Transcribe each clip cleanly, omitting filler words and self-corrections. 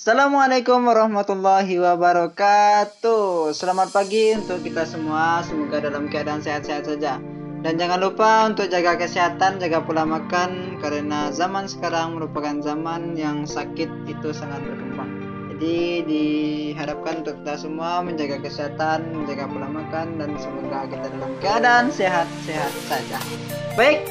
Assalamualaikum warahmatullahi wabarakatuh. Selamat pagi untuk kita semua. Semoga dalam keadaan sehat-sehat saja. Dan jangan lupa untuk jaga kesehatan, jaga pola makan, karena zaman sekarang merupakan zaman yang sakit itu sangat berkembang. Jadi diharapkan untuk kita semua menjaga kesehatan, menjaga pola makan, dan semoga kita dalam keadaan sehat-sehat saja. Baik,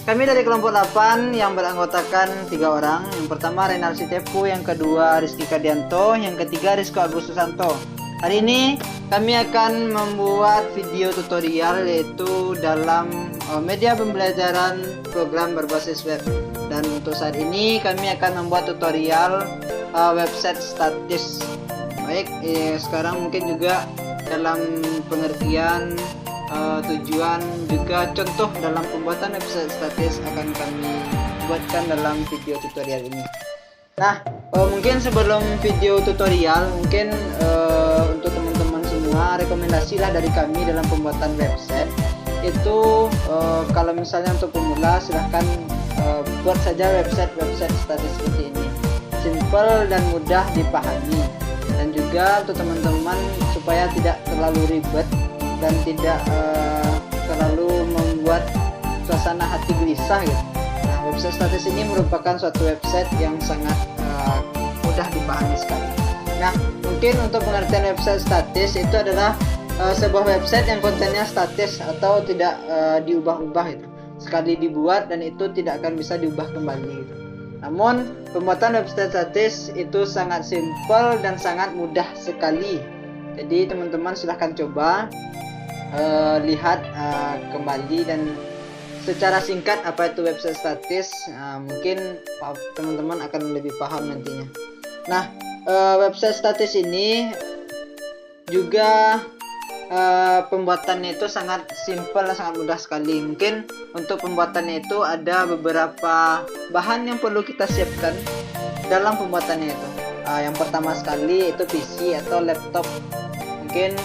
kami dari kelompok 8 yang beranggotakan 3 orang. Yang pertama Renal Sitepu, yang kedua Rizky Kadianto, yang ketiga Rizko Agus Susanto. Hari ini kami akan membuat video tutorial yaitu dalam media pembelajaran program berbasis web. Dan untuk saat ini kami akan membuat tutorial website statis. Baik, sekarang mungkin juga dalam pengertian tujuan juga contoh dalam pembuatan website statis akan kami buatkan dalam video tutorial ini. Nah, mungkin sebelum video tutorial, mungkin untuk teman-teman semua, rekomendasilah dari kami dalam pembuatan website itu kalau misalnya untuk pemula silahkan buat saja website statis seperti ini, simple dan mudah dipahami, dan juga untuk teman-teman supaya tidak terlalu ribet dan tidak terlalu membuat suasana hati gelisah gitu. Nah, website statis ini merupakan suatu website yang sangat mudah dipahami sekali. Nah, mungkin untuk pengertian website statis itu adalah sebuah website yang kontennya statis atau tidak diubah-ubah gitu. Sekali dibuat dan itu tidak akan bisa diubah kembali gitu. Namun pembuatan website statis itu sangat simple dan sangat mudah sekali. Jadi teman-teman silahkan coba lihat kembali dan secara singkat apa itu website statis. Mungkin teman-teman akan lebih paham nantinya. Nah, website statis ini juga pembuatannya itu sangat simple dan sangat mudah sekali. Mungkin untuk pembuatannya itu ada beberapa bahan yang perlu kita siapkan dalam pembuatannya itu. Yang pertama sekali itu PC atau laptop. Mungkin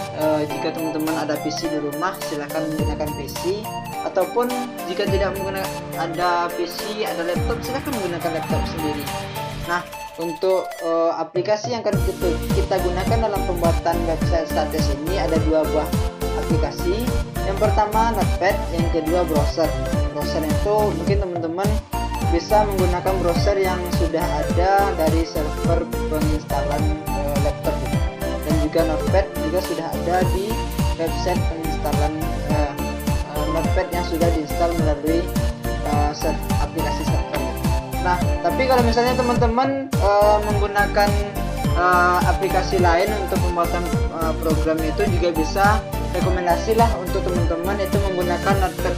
jika teman-teman ada PC di rumah, silahkan menggunakan PC, ataupun jika tidak menggunakan ada PC, ada laptop, silahkan menggunakan laptop sendiri. Nah, untuk aplikasi yang akan kita gunakan dalam pembuatan website statis ini ada 2 buah aplikasi. Yang pertama Notepad, yang kedua browser. Browser itu mungkin teman-teman bisa menggunakan browser yang sudah ada dari server penginstalan laptop itu. Dan juga Notepad juga sudah ada di website penginstalan Notepad yang sudah diinstal melalui aplikasi server. Nah, tapi kalau misalnya teman-teman menggunakan aplikasi lain untuk pembuatan program itu juga bisa, rekomendasilah untuk teman-teman itu menggunakan Notepad++.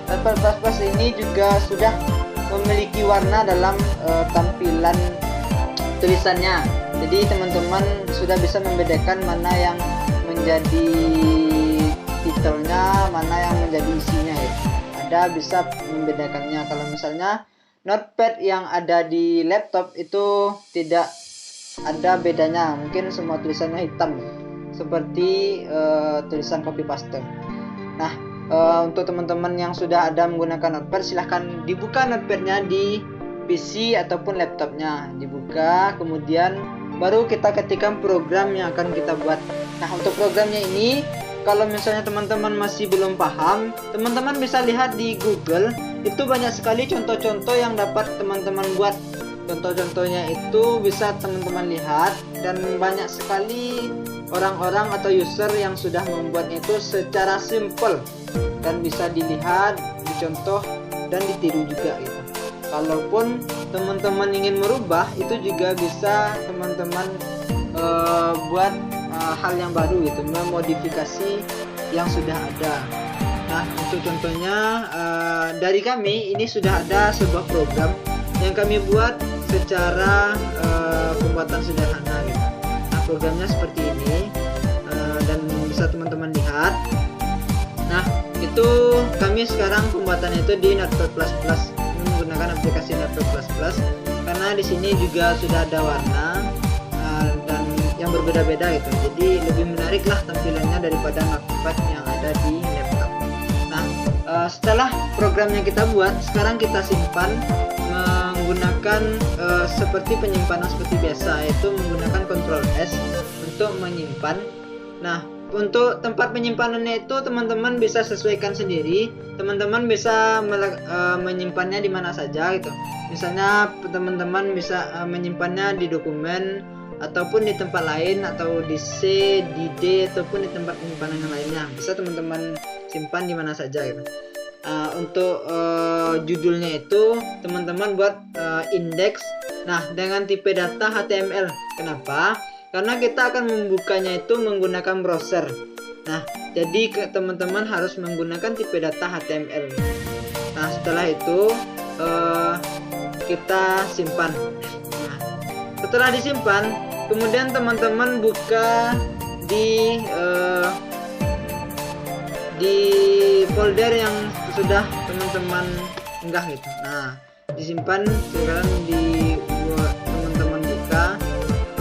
Notepad++ ini juga sudah memiliki warna dalam tampilan tulisannya. Jadi teman-teman sudah bisa membedakan mana yang menjadi titelnya, mana yang menjadi isinya ya. Ada bisa membedakannya. Kalau misalnya Notepad yang ada di laptop itu tidak ada bedanya. Mungkin semua tulisannya hitam seperti tulisan copy paste. Nah, untuk teman-teman yang sudah ada menggunakan Notepad, silahkan dibuka Notepadnya di PC ataupun laptopnya. Dibuka, kemudian baru kita ketikkan program yang akan kita buat. Nah, untuk programnya ini, kalau misalnya teman-teman masih belum paham, teman-teman bisa lihat di Google. Itu banyak sekali contoh-contoh yang dapat teman-teman buat. Contoh-contohnya itu bisa teman-teman lihat, dan banyak sekali orang-orang atau user yang sudah membuatnya itu secara simple dan bisa dilihat, dicontoh, dan ditiru juga gitu. Kalaupun teman-teman ingin merubah, itu juga bisa teman-teman buat hal yang baru gitu, memodifikasi yang sudah ada. Nah, untuk contohnya dari kami ini sudah ada sebuah program yang kami buat secara pembuatan sederhana gitu. Nah, programnya seperti ini dan bisa teman-teman lihat. Nah, itu kami sekarang pembuatannya itu di Notepad++, menggunakan aplikasi Notepad++, karena di sini juga sudah ada warna dan yang berbeda-beda gitu. Jadi lebih menarik lah tampilannya daripada Notepad yang ada di laptop. Nah, setelah program yang kita buat, sekarang kita simpan menggunakan seperti penyimpanan seperti biasa, yaitu menggunakan Ctrl S untuk menyimpan. Nah, untuk tempat penyimpanannya itu teman-teman bisa sesuaikan sendiri. Teman-teman bisa menyimpannya di mana saja gitu. Misalnya teman-teman bisa menyimpannya di dokumen ataupun di tempat lain, atau di C, di D, ataupun di tempat penyimpanan yang lainnya. Bisa teman-teman simpan di mana saja gitu. Untuk judulnya itu teman-teman buat indeks. Nah, dengan tipe data HTML. Kenapa? Karena kita akan membukanya itu menggunakan browser. Nah, jadi teman-teman harus menggunakan tipe data HTML. Nah, setelah itu kita simpan. Nah, setelah disimpan, kemudian teman-teman buka di folder yang sudah teman-teman unggah gitu. Nah, disimpan. Sekarang teman-teman buka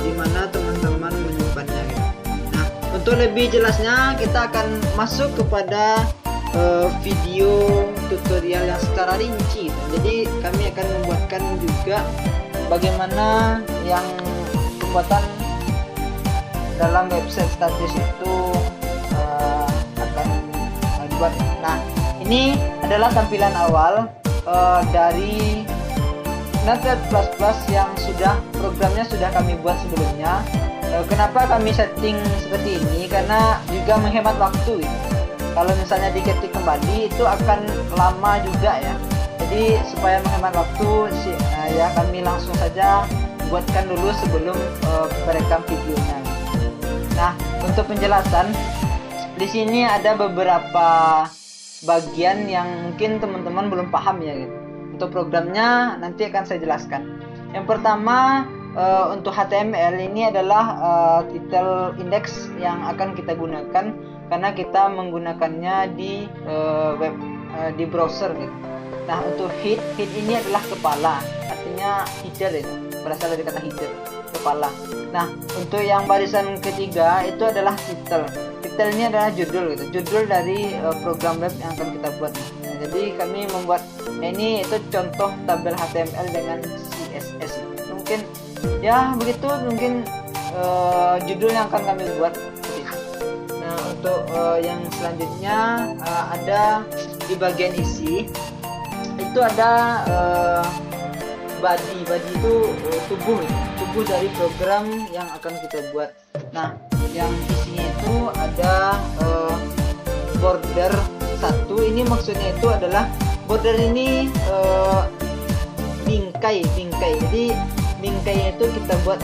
di mana teman-teman menyimpannya gitu. Nah, untuk lebih jelasnya kita akan masuk kepada video tutorial yang secara rinci. Jadi kami akan membuatkan juga bagaimana yang pembuatan dalam website statis itu akan dibuat. Nah, ini adalah tampilan awal dari Notepad++ yang programnya sudah kami buat sebelumnya. Kenapa kami setting seperti ini? Karena juga menghemat waktu gitu. Kalau misalnya diketik kembali itu akan lama juga ya. Jadi supaya menghemat waktu ya kami langsung saja buatkan dulu sebelum merekam videonya. Nah, untuk penjelasan di sini ada beberapa bagian yang mungkin teman-teman belum paham ya gitu. Untuk programnya nanti akan saya jelaskan. Yang pertama, untuk HTML ini adalah title index yang akan kita gunakan karena kita menggunakannya di web di browser gitu. Nah, untuk head ini adalah kepala, artinya header itu, berasal dari kata header, kepala. Nah, untuk yang barisan ketiga itu adalah title. Title ini adalah judul gitu, judul dari program web yang akan kita buat. Nah, jadi kami membuat ini itu contoh tabel HTML dengan CSS. Mungkin ya begitu, mungkin judul yang akan kami buat. Nah, untuk yang selanjutnya ada di bagian isi itu ada body itu tubuh dari program yang akan kita buat. Nah, yang isinya itu ada border 1. Ini maksudnya itu adalah border ini bingkai. Jadi bingkai itu kita buat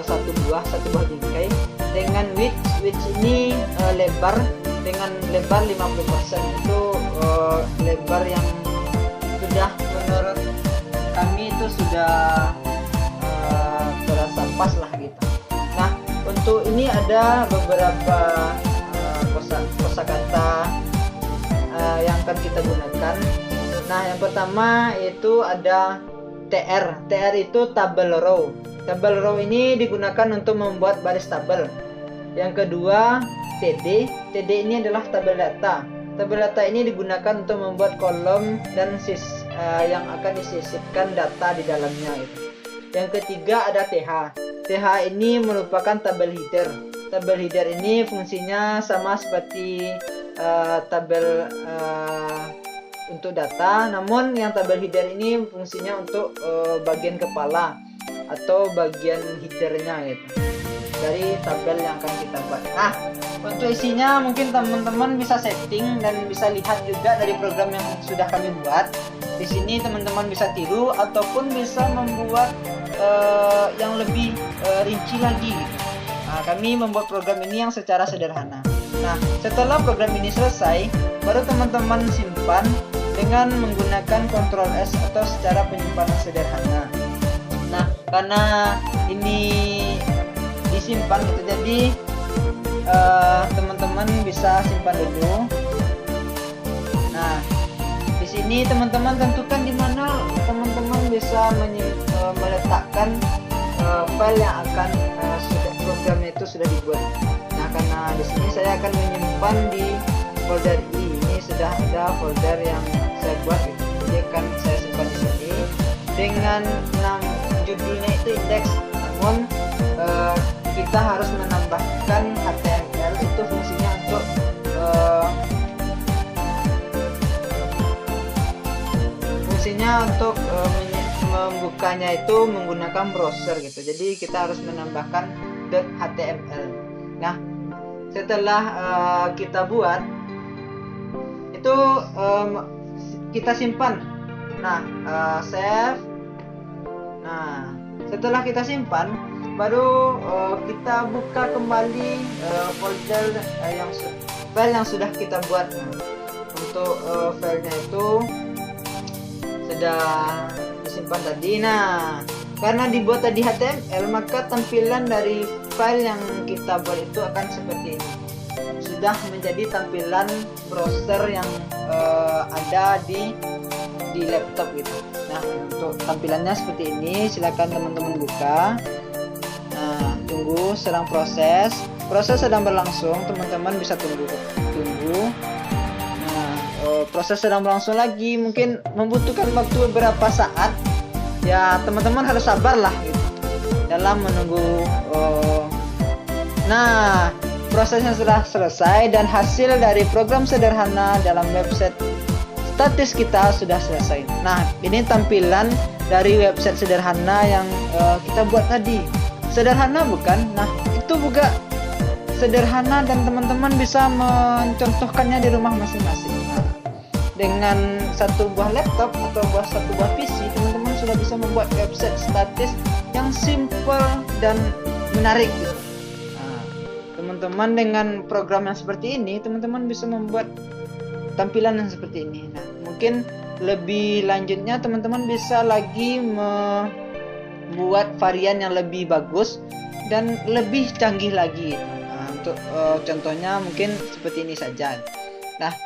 satu buah bingkai dengan width ini lebar dengan lebar 50%. Itu lebar yang sudah menurut kami itu sudah terasa pas lah gitu. Nah, untuk ini ada beberapa kosakata yang akan kita gunakan. Nah, yang pertama itu ada TR. TR itu tabel row. Tabel row ini digunakan untuk membuat baris tabel. Yang kedua TD. TD ini adalah tabel data. Tabel data ini digunakan untuk membuat kolom dan yang akan disisipkan data di dalamnya itu. Yang ketiga ada TH. TH ini merupakan tabel header. Tabel header ini fungsinya sama seperti tabel untuk data, namun yang tabel header ini fungsinya untuk bagian kepala atau bagian headernya gitu dari tabel yang akan kita buat. Nah, untuk isinya mungkin teman-teman bisa setting dan bisa lihat juga dari program yang sudah kami buat. Di sini teman-teman bisa tiru ataupun bisa membuat yang lebih rinci lagi gitu. Nah, kami membuat program ini yang secara sederhana. Nah, setelah program ini selesai, baru teman-teman simpan dengan menggunakan Ctrl S atau secara penyimpanan sederhana. Nah, karena ini disimpan gitu, jadi teman-teman bisa simpan dulu. Nah, di sini teman-teman tentukan di mana teman-teman bisa meletakkan file yang akan programnya itu sudah dibuat. Nah, karena di sini saya akan menyimpan di folder I. Ini sudah ada folder yang saya buat gitu. Jadi akan saya simpan di sini. dengan judulnya itu indeks, namun kita harus menambahkan HTML. Itu fungsinya untuk membukanya itu menggunakan browser gitu. Jadi kita harus menambahkan .html. Nah, setelah kita buat itu kita simpan. Nah, save. Nah, setelah kita simpan, baru kita buka kembali folder file yang sudah kita buat. Untuk filenya itu sudah disimpan tadi. Nah, karena dibuat tadi HTML, maka tampilan dari file yang kita buat itu akan seperti ini. Sudah menjadi tampilan browser yang ada di laptop gitu. Nah, untuk tampilannya seperti ini. Silakan teman-teman buka. Nah, tunggu, sedang proses sedang berlangsung, teman-teman bisa tunggu. Nah, proses sedang berlangsung lagi, mungkin membutuhkan waktu beberapa saat ya. Teman-teman harus sabar lah gitu dalam menunggu. Nah, prosesnya sudah selesai dan hasil dari program sederhana dalam website statis kita sudah selesai. Nah, ini tampilan dari website sederhana yang kita buat tadi. Sederhana bukan? Nah, itu juga sederhana dan teman-teman bisa mencontohkannya di rumah masing-masing. Nah, dengan satu buah laptop atau satu buah PC, teman-teman sudah bisa membuat website statis yang simple dan menarik gitu. Nah, teman-teman dengan program yang seperti ini, teman-teman bisa membuat tampilan yang seperti ini. Nah, mungkin lebih lanjutnya teman-teman bisa lagi membuat varian yang lebih bagus dan lebih canggih lagi. Nah, untuk contohnya mungkin seperti ini saja. Nah,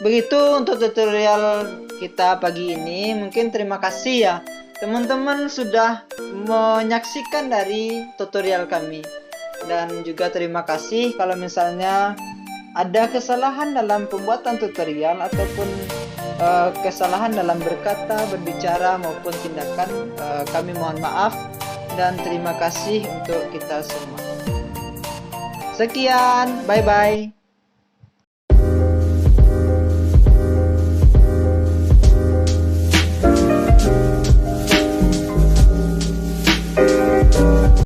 begitu untuk tutorial kita pagi ini. Mungkin terima kasih ya teman-teman sudah menyaksikan dari tutorial kami, dan juga terima kasih kalau misalnya ada kesalahan dalam pembuatan tutorial ataupun kesalahan dalam berkata, berbicara maupun tindakan. Kami mohon maaf dan terima kasih untuk kita semua. Sekian, bye bye.